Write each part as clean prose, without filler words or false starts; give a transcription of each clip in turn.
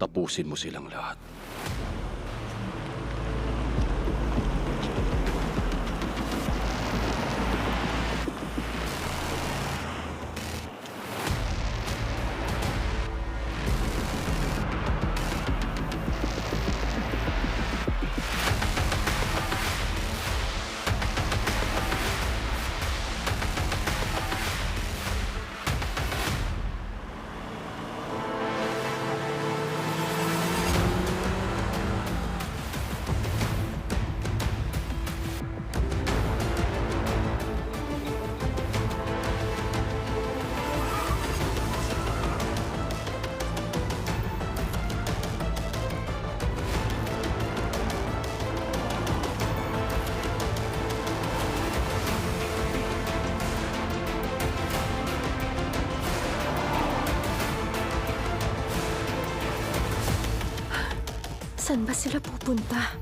tapusin mo silang lahat. Saan ba sila pupunta?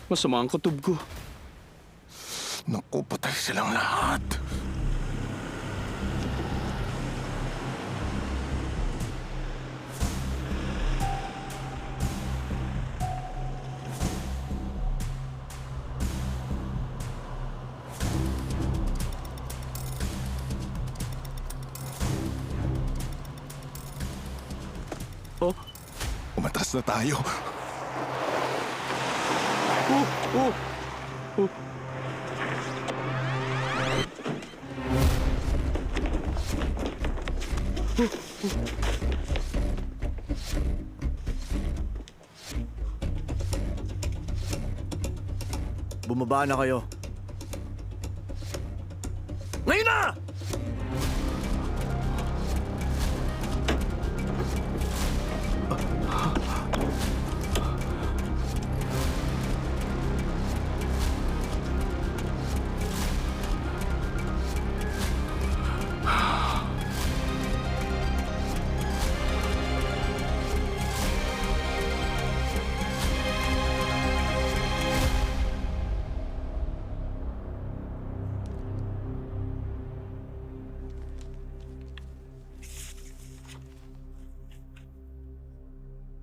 Masama ang kutob ko. Naku, patay silang lahat. Oh, Umatas na tayo. oh. Bumaba na kayo. Ngayon na!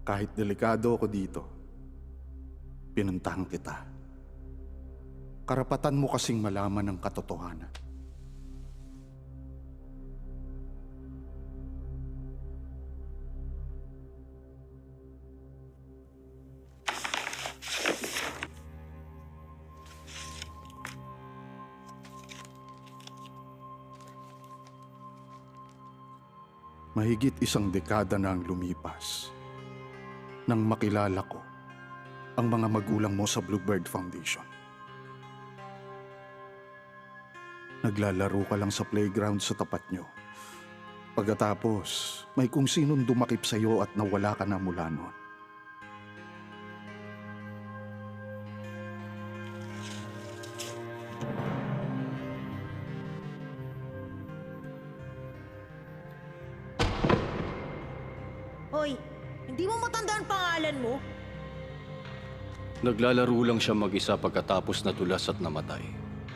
Kahit delikado ako dito, pinuntahan kita. Karapatan mo kasing malaman ang katotohanan. Mahigit isang dekada na ang lumipas nang makilala ko ang mga magulang mo sa Bluebird Foundation. Naglalaro ka lang sa playground sa tapat nyo. Pagkatapos, may kung sinong dumakip sa'yo at nawala ka na mula noon. Hoy, hindi mo matandaan pangalan mo? Naglalaro lang siya mag-isa pagkatapos natulas at namatay.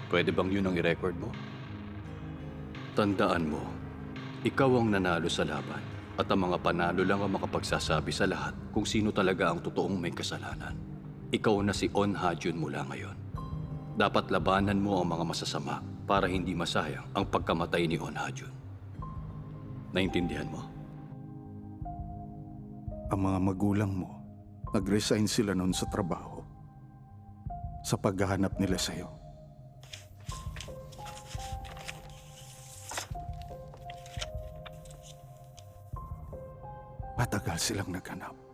Pwede bang yun ang i-record mo? Tandaan mo, ikaw ang nanalo sa laban at ang mga panalo lang ang makapagsasabi sa lahat kung sino talaga ang totoong may kasalanan. Ikaw na si On Ha-jun mula ngayon. Dapat labanan mo ang mga masasama para hindi masayang ang pagkamatay ni On Ha-jun. Naintindihan mo? Ang mga magulang mo, nag-resign sila noon sa trabaho sa paghahanap nila sa'yo. Matagal silang naghanap.